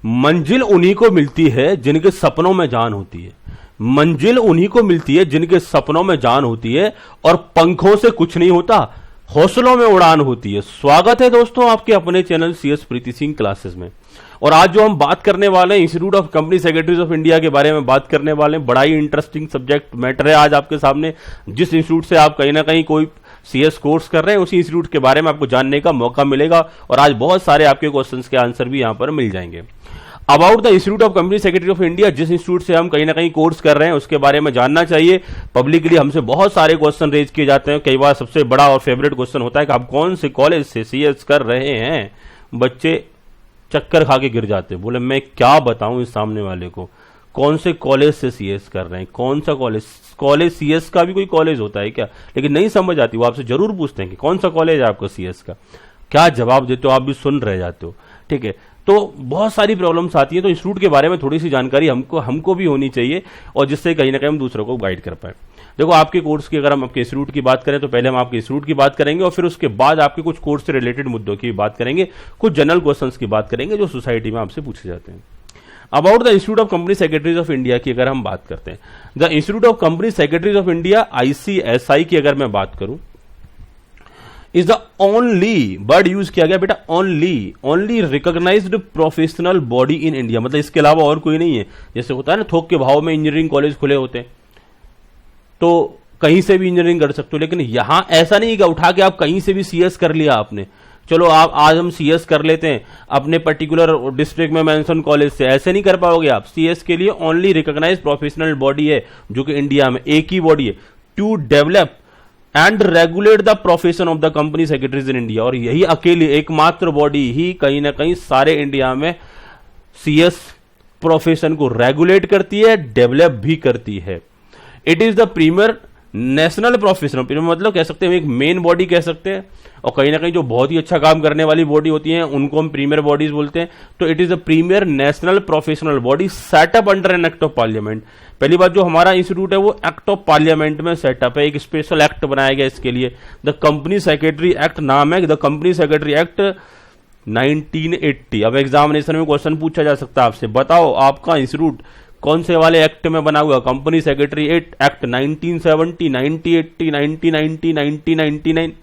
मंजिल उन्हीं को मिलती है जिनके सपनों में जान होती है। मंजिल उन्हीं को मिलती है जिनके सपनों में जान होती है, और पंखों से कुछ नहीं होता, हौसलों में उड़ान होती है। स्वागत है दोस्तों आपके अपने चैनल CS प्रीति सिंह क्लासेस में। और आज जो हम बात करने वाले हैं institute of company secretaries of India के बारे में बात करने वाले हैं। बड़ा ही इंटरेस्टिंग सब्जेक्ट मैटर है आज आपके सामने। जिस इंस्टीट्यूट से आप कहीं ना कहीं कोई CS कोर्स कर रहे हैं, उसी इंस्टीट्यूट के बारे में आपको जानने का मौका मिलेगा, और आज बहुत सारे आपके क्वेश्चंस के आंसर भी यहां पर मिल जाएंगे। About the institute of company secretary of India, जिस इंस्टीट्यूट से हम कहीं ना कहीं कोर्स कर रहे हैं उसके बारे में जानना चाहिए। पब्लिकली हमसे बहुत सारे क्वेश्चन रेज किए जाते हैं। कई बार सबसे बड़ा और फेवरेट क्वेश्चन होता है कि आप कौन से कॉलेज से CS कर रहे हैं। बच्चे चक्कर खा के गिर जाते हैं, बोले मैं क्या बताऊं इस सामने वाले को, कौन से कॉलेज से CS कर रहे हैं, कौन सा कॉलेज CS का भी कोई कॉलेज होता है क्या, लेकिन नहीं समझ आती। वो आपसे जरूर पूछते हैं कि कौन सा कॉलेज है आपका CS का। क्या जवाब देते हो, आप भी सुन रह जाते हो। ठीक है, तो बहुत सारी प्रॉब्लम्स आती है, तो इंस्टीट्यूट के बारे में थोड़ी सी जानकारी हमको भी होनी चाहिए, और जिससे कहीं ना कहीं हम दूसरों को गाइड कर पाए। देखो, आपके कोर्स की अगर हम आपके इंस्टीट्यूट की बात करें तो पहले हम आपके इंस्टीट्यूट की बात करेंगे, और फिर उसके बाद आपके कुछ कोर्स से रिलेटेड मुद्दों की बात करेंगे, कुछ जनरल क्वेश्चंस की बात करेंगे जो सोसाइटी में आपसे पूछे जाते हैं। About the institute of company secretaries of India की अगर हम बात करते हैं, the institute of company secretaries of India ICSI की अगर मैं बात करूं, is the only word use किया गया बेटा, only recognized professional body in India. मतलब इसके अलावा और कोई नहीं है। जैसे होता है ना, थोक के भाव में इंजीनियरिंग कॉलेज खुले होते हैं, तो कहीं से भी इंजीनियरिंग कर सकते हो, लेकिन यहां ऐसा नहीं कि उठा के आप कहीं से भी CS कर लिया आपने, चलो आप आज हम CS कर लेते हैं अपने पर्टिकुलर डिस्ट्रिक्ट में मेंशन कॉलेज से, ऐसे नहीं कर पाओगे आप। CS के लिए ओनली रिकॉग्नाइज्ड प्रोफेशनल बॉडी है, जो कि इंडिया में एक ही बॉडी है, to develop and regulate the profession of the company secretaries in India. और यही अकेली एकमात्र बॉडी ही कहीं ना कहीं सारे इंडिया में CS प्रोफेशन को रेगुलेट करती है, डेवलप भी करती है। It is the premier national professional, मतलब कह सकते हैं एक मेन बॉडी कह सकते हैं, और कहीं ना कहीं जो बहुत ही अच्छा काम करने वाली बॉडी होती है उनको हम प्रीमियर बॉडीज बोलते हैं। तो it is the premier national professional body set up under an act of parliament. पहली बात, जो हमारा इंस्टीट्यूट है वो एक्ट ऑफ पार्लियामेंट में सेटअप है, एक स्पेशल एक्ट बनाया गया इसके लिए। द कंपनी सेक्रेटरी एक्ट नाम है, द कंपनी सेक्रेटरी एक्ट 1980। अब एग्जामिनेशन में क्वेश्चन पूछा जा सकता है आपसे, बताओ आपका इंस्टीट्यूट कौन से वाले एक्ट में बना हुआ। Company secretary act 1970, 1980, 1990, 1999।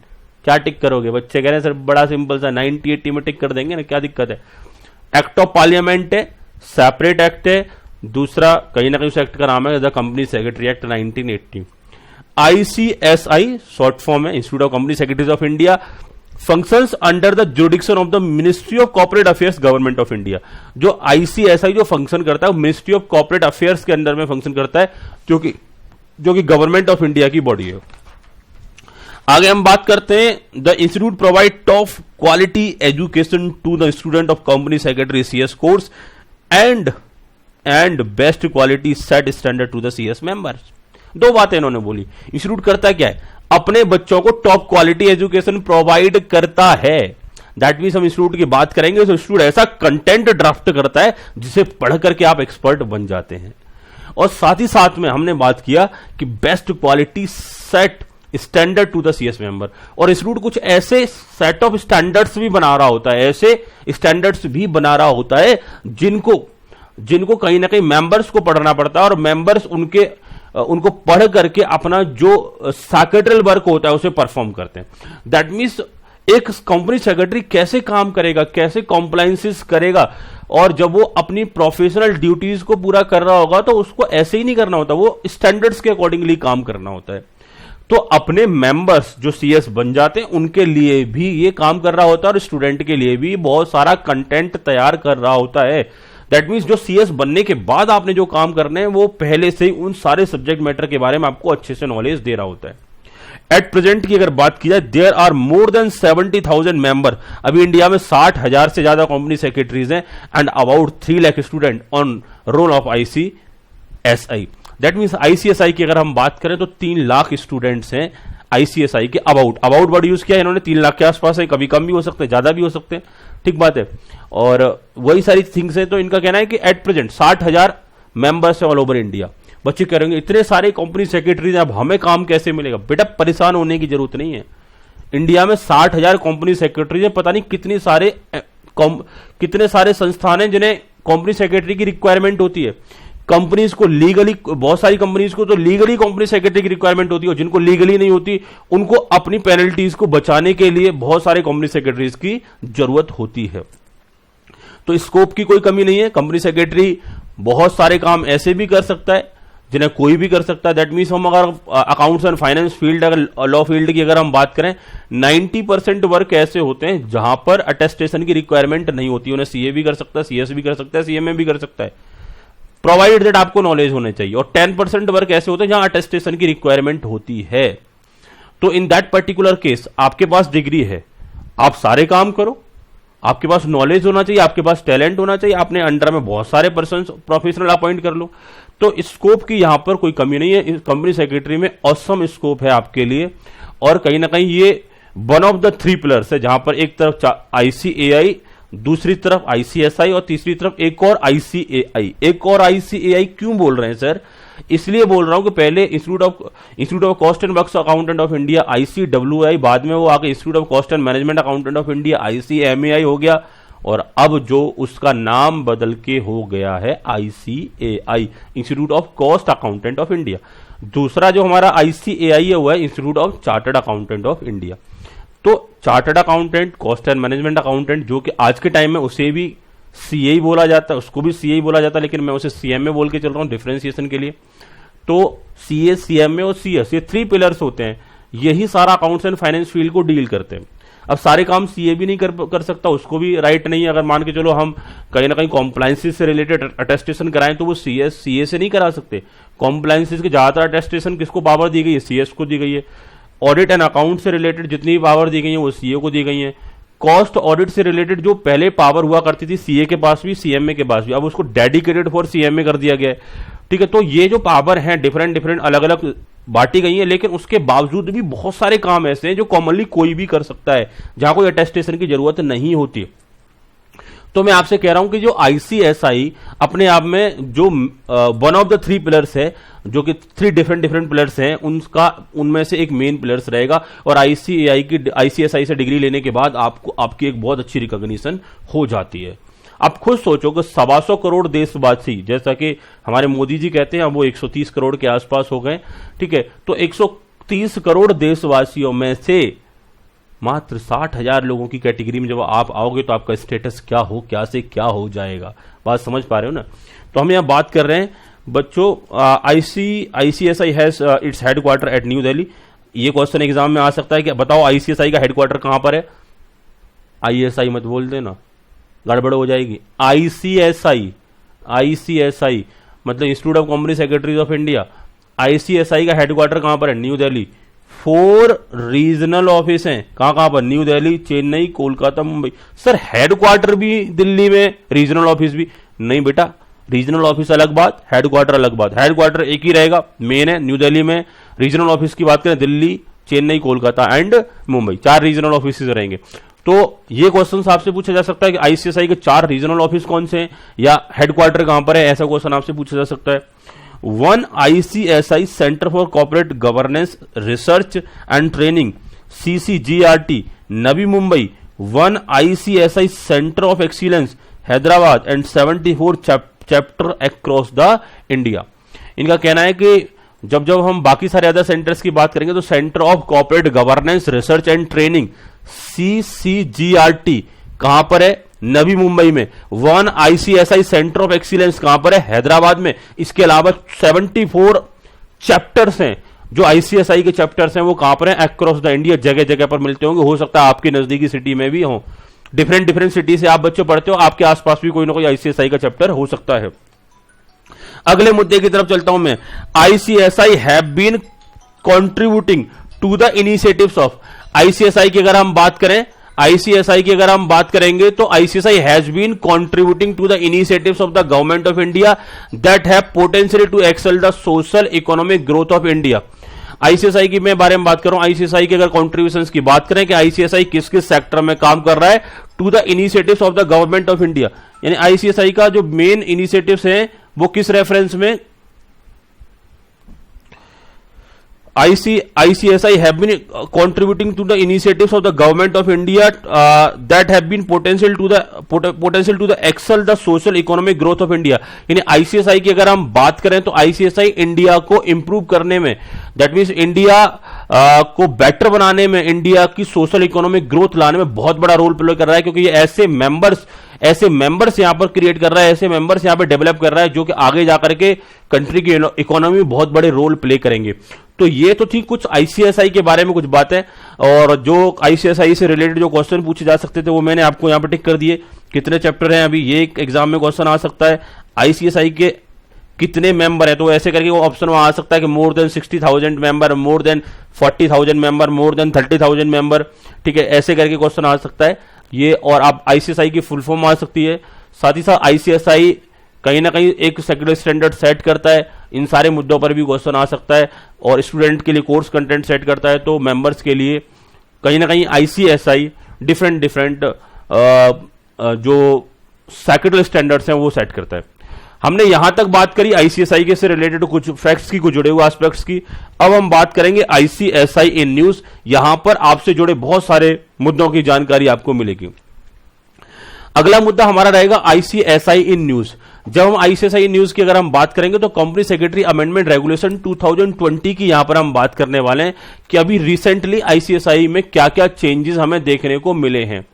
क्या टिक करोगे? बच्चे कह रहे हैं सर बड़ा सिंपल सा 1980 में टिक कर देंगे ना, क्या दिक्कत है। एक्ट ऑफ पार्लियामेंट है, सेपरेट एक्ट है। दूसरा कहीं ना कहीं उस एक्ट का नाम है the company secretary act 1980। ICSI short form है, institute of company secretaries of India, functions under the jurisdiction of the ministry of corporate affairs government of India. जो ICSI जो फंक्शन करता है वो मिनिस्ट्री ऑफ कॉर्पोरेट अफेयर्स के अंदर में function करता है, जो कि गवर्नमेंट ऑफ इंडिया की बॉडी है। आगे हम बात करते हैं, the institute provide top quality education to the student of company secretary CS course and best quality set standard to the CS members. दो बातें इन्होंने बोली। इंस्टीट्यूट करता क्या है, अपने बच्चों को टॉप क्वालिटी एजुकेशन प्रोवाइड करता है। दैट मीन्स हम इंस्टीट्यूट की बात करेंगे तो इंस्टीट्यूट ऐसा कंटेंट ड्राफ्ट करता है जिसे पढ़ करके आप एक्सपर्ट बन जाते हैं। और साथ ही साथ में हमने बात किया कि best quality set standard to the CS member. और इंस्टीट्यूट कुछ ऐसे सेट ऑफ स्टैंडर्ड्स भी बना रहा होता है, ऐसे स्टैंडर्ड्स भी बना रहा होता है जिनको कहीं ना कहीं मेंबर्स को पढ़ना पड़ता है, और मेंबर्स उनको पढ़ करके अपना जो सेक्रेटरियल वर्क होता है उसे परफॉर्म करते हैं। दैट मीन्स एक कंपनी सेक्रेटरी कैसे काम करेगा, कैसे कॉम्प्लायंसेस करेगा, और जब वो अपनी प्रोफेशनल ड्यूटीज को पूरा कर रहा होगा तो उसको ऐसे ही नहीं करना होता, वो स्टैंडर्ड्स के अकॉर्डिंगली काम करना होता है। तो अपने मेंबर्स जो CS बन जाते हैं उनके लिए भी ये काम कर रहा होता है, और स्टूडेंट के लिए भी बहुत सारा कंटेंट तैयार कर रहा होता है। दैट मीन्स जो CS बनने के बाद आपने जो काम करने हैं वो पहले से ही उन सारे सब्जेक्ट मैटर के बारे में आपको अच्छे से नॉलेज दे रहा होता है। एट प्रेजेंट की अगर बात की जाए, there are more than 70,000 member. अभी इंडिया में 60,000 से ज्यादा कंपनी सेक्रेटरीज हैं, and about 3 lakh student on roll of ICSI। That means ICSI की अगर हम बात करें तो 3 लाख स्टूडेंट्स हैं ICSI के। अबाउट वर्ड यूज किया इन्होंने, 3 लाख के आसपास है, कभी कम भी हो सकते हैं, ज्यादा भी हो सकते हैं, ठीक बात है। और वही सारी थिंग्स है, तो इनका कहना है कि एट प्रेजेंट 60,000 मेंबर्स है ऑल ओवर इंडिया। बच्चे करेंगे इतने सारे कंपनी सेक्रेटरीज, अब हमें काम कैसे मिलेगा? बेटा परेशान होने की जरूरत नहीं है। इंडिया में 60,000 कंपनी सेक्रेटरीज है, पता नहीं कितने सारे संस्थान हैं जिन्हें कंपनी सेक्रेटरी की रिक्वायरमेंट होती है। कंपनीज को लीगली, बहुत सारी कंपनीज को तो लीगली कंपनी सेक्रेटरी की रिक्वायरमेंट होती है, और जिनको लीगली नहीं होती उनको अपनी पेनल्टीज को बचाने के लिए बहुत सारे कंपनी सेक्रेटरीज की जरूरत होती है। तो स्कोप की कोई कमी नहीं है। कंपनी सेक्रेटरी बहुत सारे काम ऐसे भी कर सकता है जिन्हें कोई भी कर सकता है। दैट मीन्स हम अगर अकाउंट्स एंड फाइनेंस फील्ड, अगर लॉ फील्ड की अगर हम बात करें, 90% वर्क ऐसे होते हैं जहां पर अटेस्टेशन की रिक्वायरमेंट नहीं होती। उन्हें सीए भी कर सकता है, सीएस भी कर सकता है, सीएमए भी कर सकता है, प्रोवाइडेड दैट आपको नॉलेज होने चाहिए। और 10% वर्क ऐसे होते हैं जहां अटेस्टेशन की रिक्वायरमेंट होती है। तो इन दैट पर्टिकुलर केस आपके पास डिग्री है, आप सारे काम करो, आपके पास नॉलेज होना चाहिए, आपके पास टैलेंट होना चाहिए, आपने अंडर में बहुत सारे पर्सन प्रोफेशनल अपॉइंट कर लो। तो स्कोप की यहां पर कोई कमी नहीं है। इस कंपनी सेक्रेटरी में ऑसम स्कोप है आपके लिए। और कहीं ना कहीं ये वन ऑफ द 3 पिलर्स है, जहां पर एक तरफ आईसीएआई, दूसरी तरफ आईसीएसआई और तीसरी तरफ एक और आईसीएआई। एक और आईसीएआई क्यों बोल रहे हैं सर? इसलिए बोल रहा हूं कि पहले institute of cost and works accountant of India ICWAI, बाद में वो आगे institute of cost and management accountant of India ICMAI हो गया, और अब जो उसका नाम बदल के हो गया है ICAI, institute of cost accountant of India. दूसरा जो हमारा आईसीएआई है वो है institute of chartered accountant of India. तो chartered accountant, cost and management accountant, जो कि आज के टाइम में उसे भी सीए ही बोला जाता है, उसको भी सीए ही बोला जाता है, लेकिन मैं उसे सीएमए बोल के चल रहा हूं डिफरेंशिएशन के लिए। तो सीए, सीएमए और सीएस, ये 3 पिलर्स होते हैं, यही सारा अकाउंट्स एंड फाइनेंस फील्ड को डील करते हैं। अब सारे काम सीए भी नहीं कर सकता, उसको भी राइट नहीं है। अगर मान के चलो हम कहीं ना कहीं कॉम्प्लायंसेस से रिलेटेड अटेस्टेशन कराएं तो वो सीए से नहीं करा सकते। कॉम्प्लायंसेस के ज्यादातर अटेस्टेशन किसको पावर दी गई है? सीएस को दी गई है। ऑडिट एंड अकाउंट से रिलेटेड जितनी भी पावर दी गई है वो सीए को दी गई है। कॉस्ट ऑडिट से रिलेटेड जो पहले पावर हुआ करती थी सीए के पास भी, सीएमए के पास भी, अब उसको डेडिकेटेड फॉर सीएमए कर दिया गया है। ठीक है, तो ये जो पावर है डिफरेंट अलग अलग बांटी गई है, लेकिन उसके बावजूद भी बहुत सारे काम ऐसे हैं जो कॉमनली कोई भी कर सकता है, जहां कोई अटेस्टेशन की जरूरत नहीं होती। तो मैं आपसे कह रहा हूं कि जो आईसीएसआई अपने आप में जो वन ऑफ द 3 पिलर्स है, जो कि 3 डिफरेंट पिलर्स हैं, उनमें से एक मेन पिलर्स रहेगा। और आईसीएसआई से डिग्री लेने के बाद आपको आपकी एक बहुत अच्छी रिकॉग्निशन हो जाती है। आप खुद सोचो कि 125 करोड़ देशवासी, जैसा कि हमारे मोदी जी कहते हैं, अब वो 130 करोड़ के आसपास हो गए। ठीक है, तो 130 करोड़ देशवासियों में से मात्र 60,000 लोगों की कैटेगरी में जब आप आओगे तो आपका स्टेटस क्या से क्या हो जाएगा। बात समझ पा रहे हो ना? तो हम यहां बात कर रहे हैं बच्चों, ICSI has its headquarter at New Delhi. ये क्वेश्चन एग्जाम में आ सकता है कि बताओ आईसीएसआई का हेडक्वार्टर कहां पर है? आईएसआई मत बोल देना, गड़बड़ हो जाएगी। आईसीएसआई मतलब institute of company secretaries of India. ICSI का हेडक्वार्टर कहां पर है? न्यू दिल्ली। 4 रीजनल ऑफिस हैं, कहां पर? New Delhi, Chennai, Kolkata, Mumbai. Sir headquarter भी दिल्ली में, रीजनल ऑफिस भी? नहीं बेटा, रीजनल ऑफिस अलग बात, हेडक्वार्टर अलग बात। हेडक्वार्टर एक ही रहेगा, मेन है न्यू दिल्ली में। रीजनल ऑफिस की बात करें, Delhi, Chennai, Kolkata and Mumbai, 4 regional office रहेंगे। तो ये क्वेश्चन आपसे पूछा जा सकता है कि आईसीएसआई के 4 रीजनल ऑफिस कौन से हैं या हेडक्वार्टर कहां पर है, ऐसा क्वेश्चन आपसे पूछा जा सकता है। 1 ICSI centre for corporate governance research and training, CCGRT, Navi Mumbai. 1 ICSI centre of excellence, Hyderabad and 74 chapter across the India. इनका कहना है कि जब हम बाकी सारे अदर सेंटर्स की बात करेंगे तो centre of corporate governance research and training, CCGRT कहां पर है? नवी मुंबई में। 1 आईसीएसआई सेंटर ऑफ एक्सीलेंस कहां पर है? हैदराबाद में। इसके अलावा 74 चैप्टर्स हैं, जो आईसीएसआई के चैप्टर्स हैं वो कहां पर है? अक्रॉस द इंडिया, जगह जगह पर मिलते होंगे। हो सकता है आपकी नजदीकी सिटी में भी हो, डिफरेंट सिटी से आप बच्चे पढ़ते हो, आपके आसपास भी कोई ना कोई आईसीएसआई का चैप्टर हो सकता है। अगले मुद्दे की तरफ चलता हूं मैं। ICSI have been contributing to the initiatives of. ICSI की अगर हम बात करेंगे तो ICSI has been contributing to the initiatives of the government of India that have potential to excel the social economic growth of India. ICSI की मैं बारे में बात कर रहा हूं। आईसीएसआई के अगर कॉन्ट्रीब्यूशंस की बात करें कि आईसीएसआई किस किस सेक्टर में काम कर रहा है, to the initiatives of the government of India, यानी आईसीएसआई का जो मेन इनिशिएटिव्स हैं वो किस रेफरेंस में? ICSI have been contributing to the initiatives of the government of India that have been potential to the excel the social economic growth of India. यानी ICSI की अगर हम बात करें तो ICSI इंडिया को इंप्रूव करने में, दैट मीन्स इंडिया को बेटर बनाने में, इंडिया की सोशल इकोनॉमिक ग्रोथ लाने में बहुत बड़ा रोल प्ले कर रहा है, क्योंकि ये ऐसे मेंबर्स यहां पर क्रिएट कर रहा है, ऐसे मेंबर्स यहां पर डेवलप कर रहा है जो कि आगे जाकर के कंट्री की इकोनॉमी में बहुत बड़े रोल प्ले करेंगे. तो ये तो थी कुछ आईसीएसआई के बारे में कुछ बातें, और जो आईसीएसआई से रिलेटेड जो क्वेश्चन पूछे जा सकते थे वो मैंने आपको यहां पर टिक कर दिए. कितने चैप्टर हैं अभी, ये एक एग्जाम में क्वेश्चन आ सकता है. आईसीएसआई के कितने मेंबर है, तो ऐसे करके वो ऑप्शन वहां आ सकता है कि more than 60,000 member, more than 40,000 member, more than 30,000 member. ठीक है, ऐसे करके क्वेश्चन आ सकता है ये. और आप आईसीएसआई की फुल फॉर्म आ सकती है. साथ ही साथ आईसीएसआई कहीं ना कहीं एक सेक्युलर स्टैंडर्ड सेट करता है, इन सारे मुद्दों पर भी क्वेश्चन आ सकता है. और स्टूडेंट के लिए कोर्स कंटेंट सेट करता है, तो मेंबर्स के लिए कहीं ना कहीं आईसीएसआई डिफरेंट जो सेक्युलर स्टैंडर्ड्स हैं वो सेट करता है. हमने यहां तक बात करी आईसीएसआई के से रिलेटेड कुछ फैक्ट्स की, कुछ जुड़े हुए एस्पेक्ट्स की. अब हम बात करेंगे आईसीएसआई इन न्यूज. यहां पर आपसे जुड़े बहुत सारे मुद्दों की जानकारी आपको मिलेगी. अगला मुद्दा हमारा रहेगा आईसीएसआई इन न्यूज. जब हम आईसीएसआई इन न्यूज की अगर हम बात करेंगे तो कंपनी सेक्रेटरी अमेंडमेंट रेगुलेशन 2020 की यहां पर हम बात करने वाले हैं कि अभी रिसेंटली आईसीएसआई में क्या क्या चेंजेस हमें देखने को मिले हैं.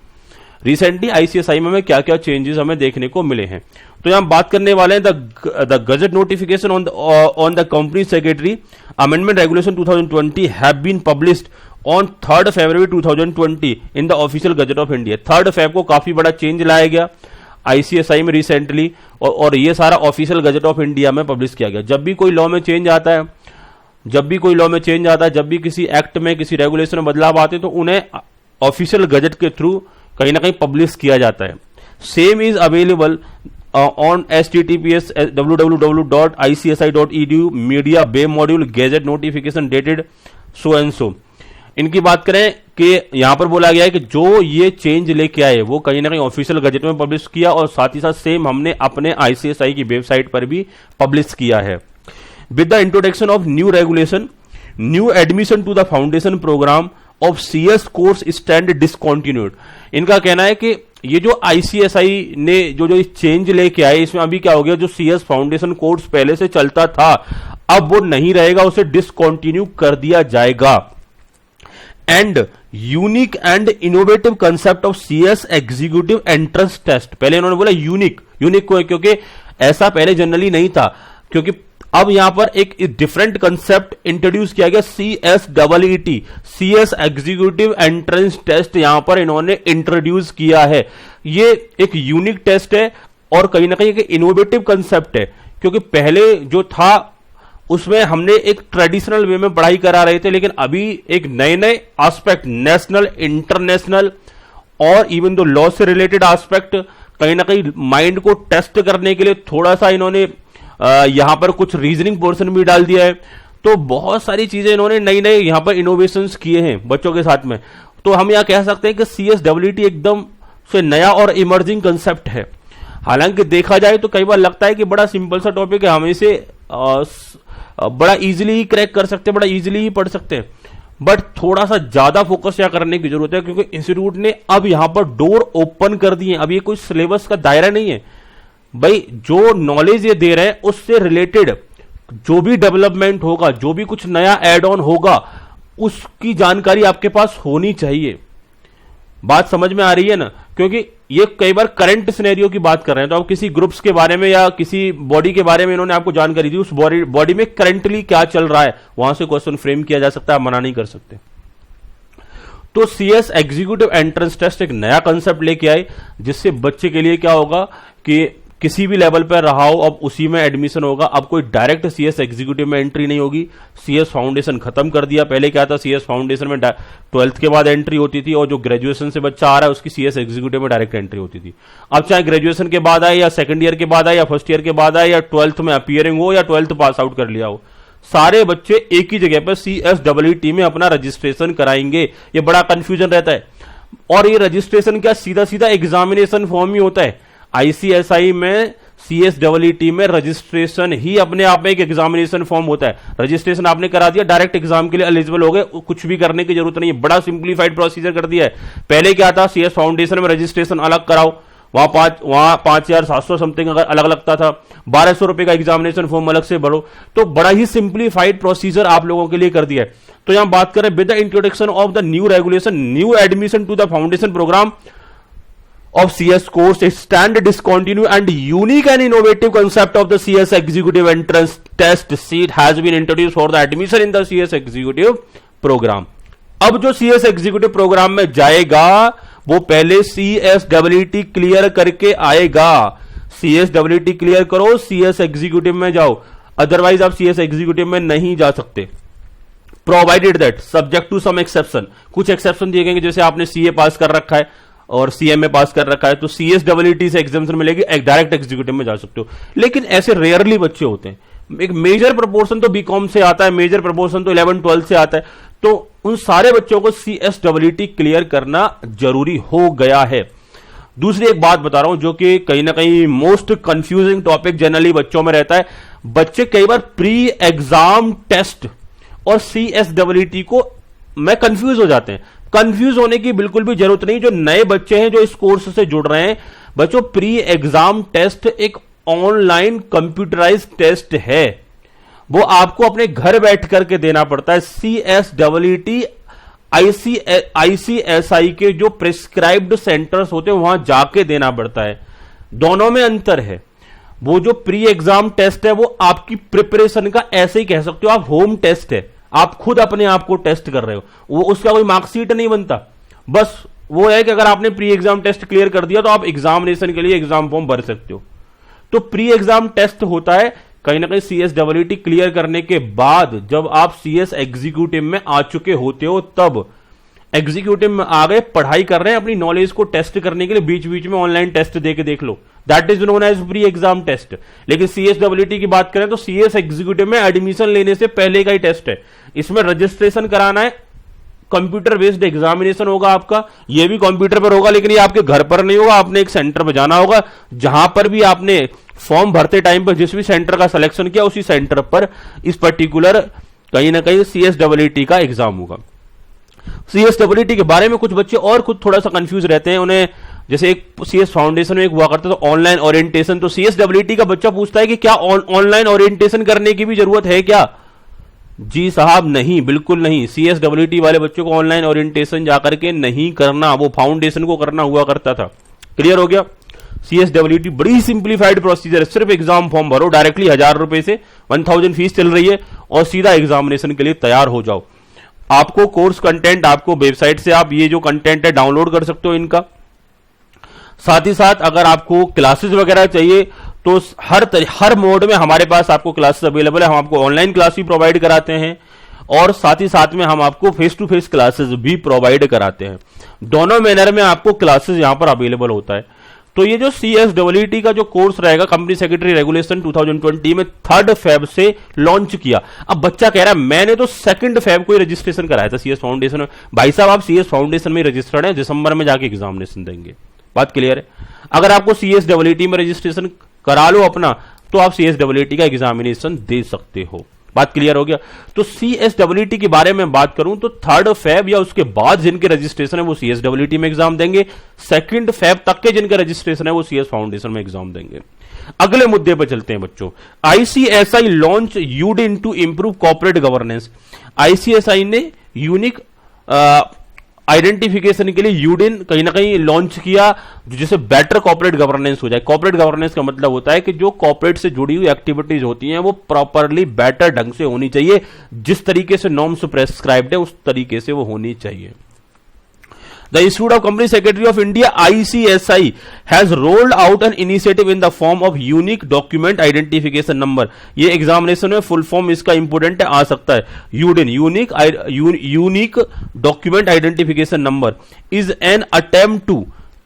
रिसेंटली आईसीएसआई में क्या क्या चेंजेस हमें देखने को मिले हैं. तो यहां बात करने वाले हैं the gazette notification on the company secretary amendment regulation 2020 have been published on 3rd February 2020 in the official gazette of India. 3rd Feb को काफी बड़ा चेंज लाया गया आईसीएसआई में रिसेंटली, और ये सारा ऑफिशियल गजट ऑफ इंडिया में पब्लिश किया गया. जब भी कोई लॉ में चेंज आता है, जब भी किसी एक्ट में, किसी रेगुलेशन में बदलाव आते हैं, तो उन्हें ऑफिशियल गजट के थ्रू कहीं ना कहीं पब्लिश किया जाता है. Same is available on https www.icsi.edu media bay module gazette notification dated so and so. इनकी बात करें कि यहां पर बोला गया है कि जो ये चेंज लेके आए वो कहीं ना कहीं ऑफिशियल गजट में पब्लिश किया, और साथ ही साथ सेम हमने अपने आईसीएसआई की वेबसाइट पर भी पब्लिश किया है. With the introduction of new regulation, new admission to the foundation program of CS course stand discontinued. इनका कहना है कि ये जो आईसीएसआई ने जो चेंज लेके आए, इसमें अभी क्या हो गया, जो सीएस फाउंडेशन कोर्स पहले से चलता था अब वो नहीं रहेगा, उसे डिसकॉन्टिन्यू कर दिया जाएगा. And unique and innovative concept of CS executive entrance test. पहले इन्होंने बोला यूनिक को, क्योंकि ऐसा पहले जनरली नहीं था, क्योंकि अब यहां पर एक डिफरेंट कंसेप्ट इंट्रोड्यूस किया गया, CSEET, CS executive entrance test यहां पर इन्होंने इंट्रोड्यूस किया है. ये एक यूनिक टेस्ट है और कहीं ना कहीं एक इनोवेटिव कंसेप्ट है, क्योंकि पहले जो था उसमें हमने एक ट्रेडिशनल वे में पढ़ाई करा रहे थे, लेकिन अभी एक नए एस्पेक्ट, नेशनल, इंटरनेशनल और इवन दो लॉ से रिलेटेड एस्पेक्ट, कहीं ना कहीं माइंड को टेस्ट करने के लिए थोड़ा सा इन्होंने यहां पर कुछ रीजनिंग पोर्शन भी डाल दिया है. तो बहुत सारी चीजें इन्होंने नई यहां पर इनोवेशंस किए हैं बच्चों के साथ में. तो हम यहां कह सकते हैं कि CSEET एकदम से नया और इमर्जिंग कंसेप्ट है. हालांकि देखा जाए तो कई बार लगता है कि बड़ा सिंपल सा टॉपिक है, हम इसे बड़ा इजीली ही क्रैक कर सकते हैं, बड़ा इजीली ही पढ़ सकते हैं, बट थोड़ा सा ज्यादा फोकस यहाँ करने की जरूरत है, क्योंकि इंस्टीट्यूट ने अब यहां पर डोर ओपन कर दिए. अब ये कोई सिलेबस का दायरा नहीं है भाई, जो नॉलेज ये दे रहे हैं उससे रिलेटेड जो भी डेवलपमेंट होगा, जो भी कुछ नया एड ऑन होगा, उसकी जानकारी आपके पास होनी चाहिए. बात समझ में आ रही है ना, क्योंकि ये कई बार करंट सिनेरियो की बात कर रहे हैं, तो आप किसी ग्रुप्स के बारे में या किसी बॉडी के बारे में इन्होंने आपको जानकारी दी, उस बॉडी में करंटली क्या चल रहा है, वहां से क्वेश्चन फ्रेम किया जा सकता है, आप मना नहीं कर सकते. तो सीएस एग्जीक्यूटिव एंट्रेंस टेस्ट एक नया कंसेप्ट लेके आए, जिससे बच्चे के लिए क्या होगा कि किसी भी लेवल पर रहा हो अब उसी में एडमिशन होगा. अब कोई डायरेक्ट सीएस एग्जीक्यूटिव में एंट्री नहीं होगी. सीएस फाउंडेशन खत्म कर दिया. पहले क्या था, सीएस फाउंडेशन में 12th के बाद एंट्री होती थी, और जो ग्रेजुएशन से बच्चा आ रहा है उसकी सीएस एग्जीक्यूटिव में डायरेक्ट एंट्री होती थी. अब चाहे ग्रेजुएशन के बाद आए, या सेकंड ईयर के बाद आए, या फर्स्ट ईयर के बाद आए, या 12th में अपियरिंग हो, या 12th पास आउट कर लिया हो, सारे बच्चे एक ही जगह पर CSEET में अपना रजिस्ट्रेशन कराएंगे. ये बड़ा कंफ्यूजन रहता है, और ये रजिस्ट्रेशन क्या सीधा सीधा एग्जामिनेशन फॉर्म ही होता है. आईसीएसआई में CSEET में रजिस्ट्रेशन ही अपने आप में एक एग्जामिनेशन फॉर्म होता है। रजिस्ट्रेशन आपने करा दिया, डायरेक्ट एग्जाम के लिए एलिजिबल हो गए, कुछ भी करने की जरूरत नहीं है। बड़ा सिंप्लीफाइड प्रोसीजर कर दिया है। पहले क्या था, CS फाउंडेशन में रजिस्ट्रेशन अलग कराओ, वहां 5,700 समथिंग अगर अलग लगता था, 1,200 रुपए का एग्जामिनेशन फॉर्म अलग से भरो। तो बड़ा ही सिंप्लीफाइड प्रोसीजर आप लोगों के लिए कर दिया है। तो यहां बात करें, with the introduction of the new regulation, new admission to the foundation program of CS course, a stand discontinued and unique and innovative concept of the CS executive entrance test seat has been introduced for the admission in the CS executive program. अब जो CS executive program में जाएगा वो पहले CSEET clear करके आएगा। CSEET clear करो, CS executive में जाओ, अदरवाइज आप CS executive में नहीं जा सकते। Provided that subject to some exception, कुछ एक्सेप्शन दिए गए, जैसे आपने CA पास कर रखा है और CMA पास कर रखा है तो CSEET से एग्जामिनेशन मिलेगी, डायरेक्ट एग्जीक्यूटिव में जा सकते हो। लेकिन ऐसे रेयरली बच्चे होते हैं। एक मेजर प्रोपोर्शन तो बीकॉम से आता है, मेजर प्रोपोर्शन तो 11-12 से आता है, तो उन सारे बच्चों को CSEET क्लियर करना जरूरी हो गया है। दूसरी एक बात बता रहा हूं जो कि कहीं ना कहीं मोस्ट कंफ्यूजिंग टॉपिक जनरली बच्चों में रहता है। बच्चे कई बार प्री एग्जाम टेस्ट और CSEET को में कंफ्यूज हो जाते हैं। कंफ्यूज होने की बिल्कुल भी जरूरत नहीं। जो नए बच्चे हैं जो इस कोर्स से जुड़ रहे हैं, बच्चों, प्री एग्जाम टेस्ट एक ऑनलाइन कंप्यूटराइज टेस्ट है, वो आपको अपने घर बैठ करके देना पड़ता है। CSEET ICSI के जो प्रिस्क्राइब्ड सेंटर्स होते हैं वहां जाके देना पड़ता है। दोनों में अंतर है। वो जो प्री एग्जाम टेस्ट है वो आपकी प्रिपरेशन का, ऐसे ही कह सकते हो आप, होम टेस्ट है। आप खुद अपने आप को टेस्ट कर रहे हो, वो उसका कोई मार्कशीट नहीं बनता। बस वो है कि अगर आपने प्री एग्जाम टेस्ट क्लियर कर दिया तो आप एग्जामिनेशन के लिए एग्जाम फॉर्म भर सकते हो। तो प्री एग्जाम टेस्ट होता है कहीं ना कहीं CSEET क्लियर करने के बाद, जब आप CS एग्जीक्यूटिव में आ चुके होते हो, तब एग्जीक्यूटिव में आ गए, पढ़ाई कर रहे हैं, अपनी नॉलेज को टेस्ट करने के लिए बीच बीच में ऑनलाइन टेस्ट दे के देख लो, that is known as pre exam test. लेकिन CSEET की बात करें तो CS एग्जीक्यूटिव में एडमिशन लेने से पहले का ही टेस्ट है। इसमें रजिस्ट्रेशन कराना है, कंप्यूटर बेस्ड एग्जामिनेशन होगा आपका, यह भी कंप्यूटर पर होगा, लेकिन ये आपके घर पर नहीं होगा, आपने एक सेंटर पर जाना होगा। जहां पर भी आपने फॉर्म भरते टाइम पर जिस भी सेंटर का सिलेक्शन किया, उसी सेंटर पर इस पर्टिकुलर कहीं ना कहीं CSEET का एग्जाम होगा। CSEET के बारे में कुछ बच्चे और खुद थोड़ा सा कंफ्यूज रहते हैं। उन्हें जैसे एक CS फाउंडेशन में एक हुआ करता था ऑनलाइन ओरिएंटेशन, तो CSEET का बच्चा पूछता है कि क्या ऑनलाइन ओरिएंटेशन करने की भी जरूरत है क्या? जी साहब, नहीं, बिल्कुल नहीं। CSEET वाले बच्चों को ऑनलाइन ओरिएंटेशन जाकर के नहीं करना, वो फाउंडेशन को करना हुआ करता था। क्लियर हो गया? CSEET बड़ी सिंप्लीफाइड प्रोसीजर है, सिर्फ एग्जाम फॉर्म भरो, डायरेक्टली 1,000 रुपए से 1,000 फीस चल रही है और सीधा एग्जामिनेशन के लिए तैयार हो जाओ। आपको कोर्स कंटेंट, आपको वेबसाइट से आप ये जो कंटेंट है डाउनलोड कर सकते हो इनका। साथ ही साथ अगर आपको क्लासेस वगैरह चाहिए तो हर मोड में हमारे पास आपको क्लासेस अवेलेबल है। हम आपको ऑनलाइन क्लास भी प्रोवाइड कराते हैं और साथ ही साथ में हम आपको फेस टू फेस क्लासेस भी प्रोवाइड कराते हैं। दोनों मैनर में आपको क्लासेस यहां पर अवेलेबल होता है। तो ये जो CSEET का जो कोर्स रहेगा, कंपनी सेक्रेटरी रेगुलेशन 2020 में 3 फेब से लॉन्च किया। अब बच्चा कह रहा है मैंने तो 2 फेब को ही रजिस्ट्रेशन कराया था CS फाउंडेशन में। भाई साहब, आप CS फाउंडेशन में रजिस्टर्ड हैं, दिसंबर में जाके एग्जामिनेशन देंगे। बात क्लियर है? अगर आपको CSEET में रजिस्ट्रेशन करा लो अपना, तो आप CSEET का एग्जामिनेशन दे सकते हो। बात क्लियर हो गया? तो CSEET के बारे में बात करूं तो 3 फेब या उसके बाद जिनके रजिस्ट्रेशन है वो CSEET में एग्जाम देंगे। 2 फेब तक के जिनके रजिस्ट्रेशन है वो CS फाउंडेशन में एग्जाम देंगे। अगले मुद्दे पर चलते हैं बच्चों। ICSI launch UDIN to improve corporate governance. ICSI ने यूनिक आइडेंटिफिकेशन के लिए यूडिन कहीं ना कहीं लॉन्च किया, जिससे बेटर कॉर्पोरेट गवर्नेंस हो जाए। कॉर्पोरेट गवर्नेंस का मतलब होता है कि जो कॉर्पोरेट से जुड़ी हुई एक्टिविटीज होती हैं वो प्रॉपरली बेटर ढंग से होनी चाहिए, जिस तरीके से नॉर्म्स प्रेस्क्राइब्ड है उस तरीके से वो होनी चाहिए। The Institute of Company Secretary of India (ICSI) has rolled out an initiative in the form of Unique Document Identification Number. ये एग्जामिनेशन में फुल फॉर्म इसका इंपोर्टेंट है, आ सकता है। UDIN unique document identification number is an attempt to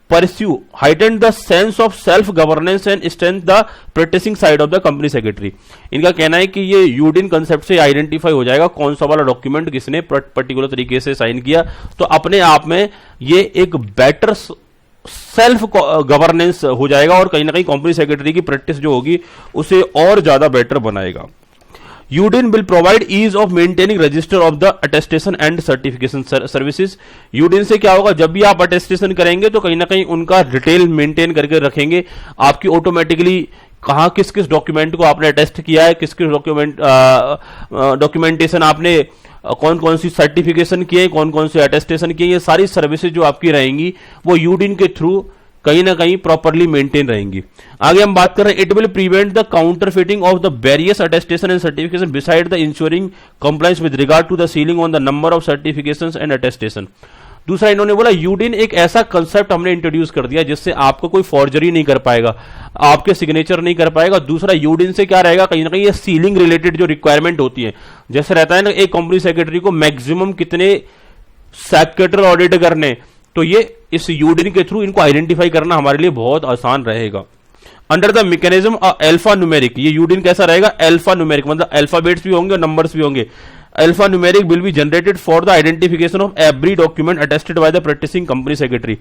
pursue heighten the sense of self governance and strengthen the practicing side of the company secretary। इनका कहना है कि ये यूडिन कंसेप्ट से आइडेंटिफाई हो जाएगा कौन सा वाला डॉक्यूमेंट किसने पर्टिकुलर तरीके से साइन किया, तो अपने आप में ये एक बेटर सेल्फ गवर्नेंस हो जाएगा और कहीं ना कहीं कंपनी सेक्रेटरी की प्रैक्टिस जो होगी उसे और ज्यादा बेटर बनाएगा। UDIN will provide ease of maintaining register of the attestation and certification services. UDIN से क्या होगा, जब भी आप अटेस्टेशन करेंगे तो कहीं ना कहीं उनका डिटेल मेंटेन करके रखेंगे, आपकी ऑटोमेटिकली कहाँ किस किस डॉक्यूमेंट को आपने अटेस्ट किया है, किस किस डॉक्यूमेंटेशन आपने कौन कौन सी सर्टिफिकेशन किए, कौन कौन से अटेस्टेशन किए, ये सारी सर्विसेज जो आपकी रहेंगी वो यूडिन के थ्रू कहीं ना कहीं प्रॉपरली मेंटेन रहेंगी। आगे हम बात कर रहे हैं, it will prevent the counterfeiting of the various attestation and certification beside the insuring compliance with regard to the ceiling on the number of certifications and attestation. दूसरा इन्होंने बोला यूडिन एक ऐसा कंसेप्ट हमने इंट्रोड्यूस कर दिया जिससे आपको कोई फॉर्जरी नहीं कर पाएगा, आपके सिग्नेचर नहीं कर पाएगा। दूसरा यूडिन से क्या रहेगा, कहीं ना कहीं ये सीलिंग रिलेटेड जो रिक्वायरमेंट होती है, जैसे रहता है ना एक कंपनी सेक्रेटरी को मैक्सिमम कितने सेक्रेटरी ऑडिट करने, तो ये इस यूडिन के थ्रू इनको आइडेंटिफाई करना हमारे लिए बहुत आसान रहेगा। Under the mechanism alpha numeric, ये यूडिन कैसा रहेगा, अल्फा न्यूमेरिक, मतलब अल्फाबेट्स भी होंगे और नंबर्स भी होंगे। Alpha numeric will be generated for the identification of every document attested by the practicing company secretary.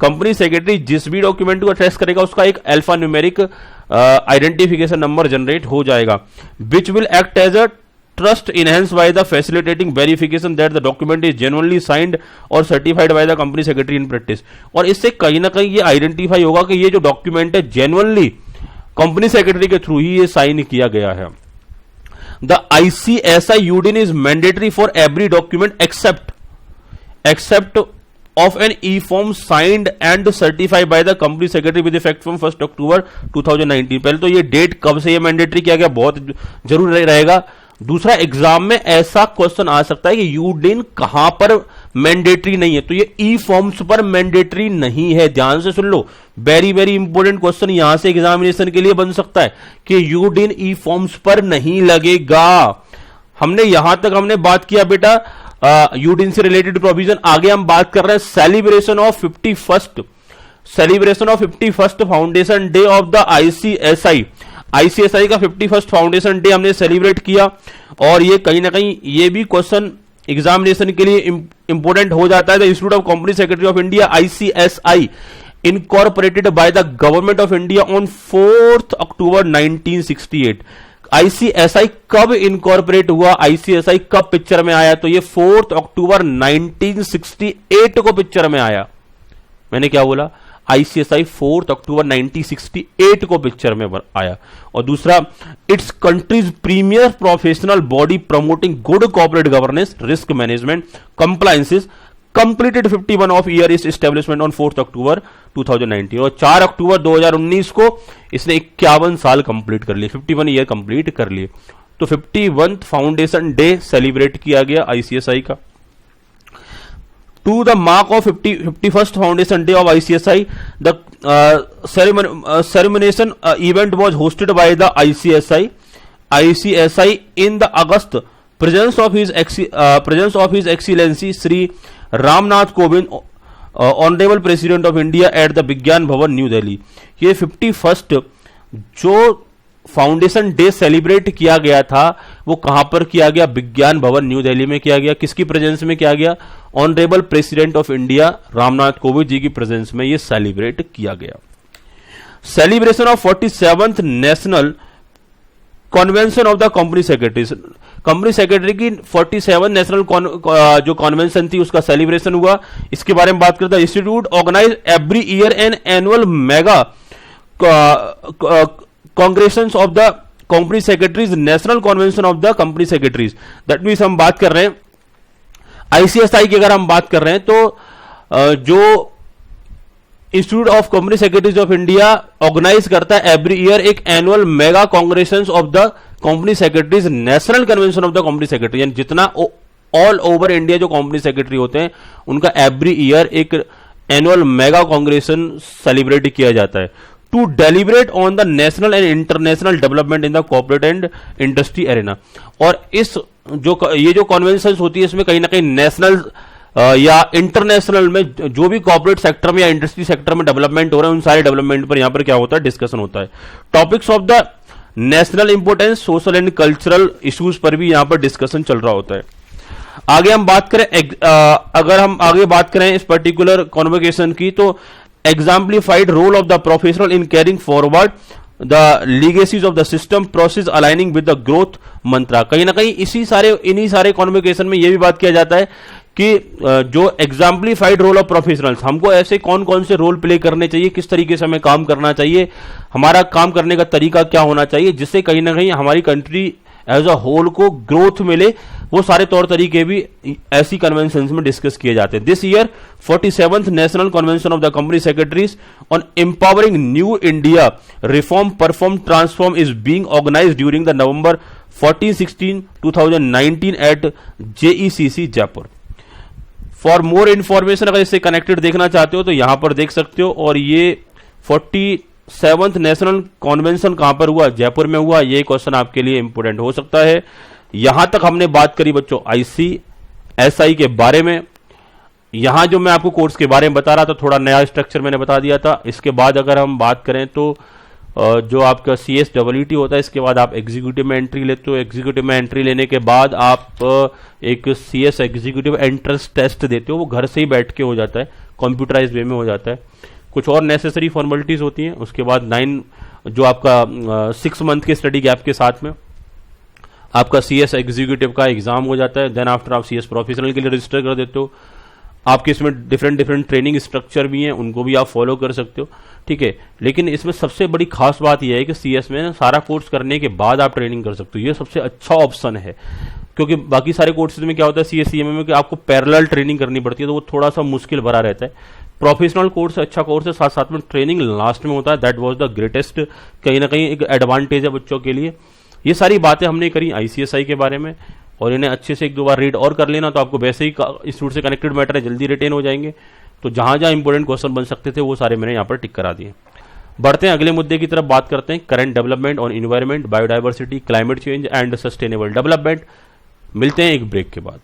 Company secretary जिस भी डॉक्यूमेंट को अटेस्ट करेगा उसका एक alpha numeric identification number generate हो जाएगा, which will act as a trust enhanced by the facilitating verification that the document is genuinely signed or certified by the company secretary in practice। और इससे कहीं ना कहीं ये आइडेंटिफाई होगा कि ये जो डॉक्यूमेंट है जेन्युइनली कंपनी सेक्रेटरी के थ्रू ही ये साइन किया गया है। The ICSI UDIN is mandatory for every document except of an e-form signed and certified by the company secretary with effect from 1 October 2019। पहले तो ये डेट कब से ये मैंडेटरी किया गया बहुत जरूर रहेगा। दूसरा एग्जाम में ऐसा क्वेश्चन आ सकता है कि यूडिन कहां पर मैंडेटरी नहीं है, तो ये ई फॉर्म्स पर मैंडेटरी नहीं है। ध्यान से सुन लो, वेरी वेरी इंपॉर्टेंट क्वेश्चन यहां से एग्जामिनेशन के लिए बन सकता है कि यूडिन ई फॉर्म्स पर नहीं लगेगा। हमने यहां तक हमने बात किया बेटा यूडिन से रिलेटेड प्रोविजन। आगे हम बात कर रहे हैं celebration of 51st foundation day of the ICSI का 51st फाउंडेशन डे हमने सेलिब्रेट किया, और ये कहीं ना कहीं ये भी क्वेश्चन एग्जामिनेशन के लिए इंपॉर्टेंट हो जाता है। The institute of company secretary of India ICSI incorporated by the government of India on 4 October 1968। ICSI कब इनकॉर्पोरेट हुआ, आईसीएसआई कब पिक्चर में आया, तो ये 4 अक्टूबर 1968 को पिक्चर में आया। मैंने क्या बोला, आईसीएसआई 4 अक्टूबर 1968 को पिक्चर में आया। और दूसरा, its country's premier professional body promoting good corporate governance risk management compliances completed 51 of year its establishment on 4 October 2019। और 4 अक्टूबर 2019 को इसने 51 साल कंप्लीट कर लिए, 51 ईयर कंप्लीट कर लिए। तो 51 फाउंडेशन डे सेलिब्रेट किया गया आईसीएसआई का। To the mark of 51st foundation day of ICSI, the ceremonial event was hosted by the ICSI in the August presence of His Excellency Sri Ramnath Kovind, Honorable President of India at the विज्ञान भवन new Delhi. ये 51st जो foundation day celebrate किया गया था वो कहां पर किया गया, विज्ञान भवन न्यू दिल्ली में किया गया। किसकी प्रेजेंस में किया गया, honourable president of India Ramnath Kovind ji की प्रेजेंस में ये सेलिब्रेट किया गया। Celebration of 47th national convention of the company secretaries, company secretary की 47 नेशनल जो कॉन्वेंशन थी उसका सेलिब्रेशन हुआ। इसके बारे में बात करता है, institute organise every year an annual mega congressions of the company secretaries, national convention of the company secretaries. That means हम बात कर रहे हैं आईसीएसआई की, अगर हम बात कर रहे हैं तो जो institute of company secretaries of India organise करता है एवरी ईयर एक annual mega congressions of the company secretaries, national convention of the company secretary, यानी जितना ऑल ओवर इंडिया जो कंपनी सेक्रेटरी होते हैं उनका एवरी ईयर एक एनुअल मेगा कांग्रेशन सेलिब्रेट किया जाता है। To deliberate on the national and international development in the corporate and industry arena. और इस ये जो कॉन्वेंशन होती है इसमें कहीं ना कहीं नेशनल या इंटरनेशनल में जो भी कॉर्पोरेट सेक्टर में या इंडस्ट्री सेक्टर में डेवलपमेंट हो रहे हैं उन सारे डेवलपमेंट पर यहां पर क्या होता है, डिस्कशन होता है। Topics of the national importance, social and cultural issues पर भी यहां पर डिस्कशन चल रहा होता है। आगे हम बात करें अगर हम आगे बात करें इस पर्टिकुलर कॉन्वोकेशन की, तो exemplified role of the professional in carrying forward the legacies of the system process aligning with the growth mantra। कहीं ना कहीं इन्हीं सारे कॉन्वोकेशन में यह भी बात किया जाता है कि जो एग्जाम्पलीफाइड रोल ऑफ प्रोफेशनल्स, हमको ऐसे कौन कौन से रोल प्ले करने चाहिए, किस तरीके से हमें काम करना चाहिए, हमारा काम करने का तरीका क्या होना चाहिए, जिससे कहीं ना कहीं हमारी कंट्री एज अ होल को ग्रोथ मिले, वो सारे तौर तरीके भी ऐसी कन्वेंशन में डिस्कस किए जाते हैं। This year 47th national convention of the company secretaries on empowering new India reform perform transform is being organized during the November 14-16 2019 at JECC Jaipur. For more information अगर इससे कनेक्टेड देखना चाहते हो तो यहां पर देख सकते हो। और ये 47th नेशनल कॉन्वेंशन कहां पर हुआ, जयपुर में हुआ। ये क्वेश्चन आपके लिए इंपोर्टेंट हो सकता है। यहां तक हमने बात करी बच्चों ICSI के बारे में। यहां जो मैं आपको कोर्स के बारे में बता रहा था, थोड़ा नया स्ट्रक्चर मैंने बता दिया था। इसके बाद अगर हम बात करें तो जो आपका CSEET होता है, इसके बाद आप एग्जीक्यूटिव में एंट्री लेते हो। एग्जीक्यूटिव में एंट्री लेने के बाद आप एक CS एग्जीक्यूटिव एंट्रेंस टेस्ट देते हो। वो घर से ही बैठ के हो जाता है, कंप्यूटराइज वे में हो जाता है। कुछ और नेसेसरी फॉर्मेलिटीज होती हैं। उसके बाद 9 जो आपका 6 मंथ के स्टडी गैप के साथ में आपका CS एग्जीक्यूटिव का एग्जाम हो जाता है। देन आफ्टर आप CS प्रोफेशनल के लिए रजिस्टर कर देते हो। आपके इसमें डिफरेंट ट्रेनिंग स्ट्रक्चर भी हैं, उनको भी आप फॉलो कर सकते हो, ठीक है। लेकिन इसमें सबसे बड़ी खास बात यह है कि CS में सारा कोर्स करने के बाद आप ट्रेनिंग कर सकते हो। ये सबसे अच्छा ऑप्शन है, क्योंकि बाकी सारे कोर्सेज में क्या होता है CS CMA में कि आपको पैरेलल ट्रेनिंग करनी पड़ती है, तो वो थोड़ा सा मुश्किल भरा रहता है। प्रोफेशनल कोर्स अच्छा कोर्स है, साथ साथ में ट्रेनिंग लास्ट में होता है। दैट वाज द ग्रेटेस्ट कहीं ना कहीं एक एडवांटेज है बच्चों के लिए। ये सारी बातें हमने करी ICSI के बारे में, और इन्हें अच्छे से 1-2 बार रीड और कर लेना, तो आपको वैसे ही इंस्टीट्यूट से कनेक्टेड मैटर है, जल्दी रिटेन हो जाएंगे। तो जहां जहां इंपॉर्टेंट क्वेश्चन बन सकते थे वो सारे मैंने यहाँ पर टिक करा दिए। बढ़ते हैं अगले मुद्दे की तरफ, बात करते हैं current development on environment, biodiversity, climate change and sustainable development. मिलते हैं एक ब्रेक के बाद।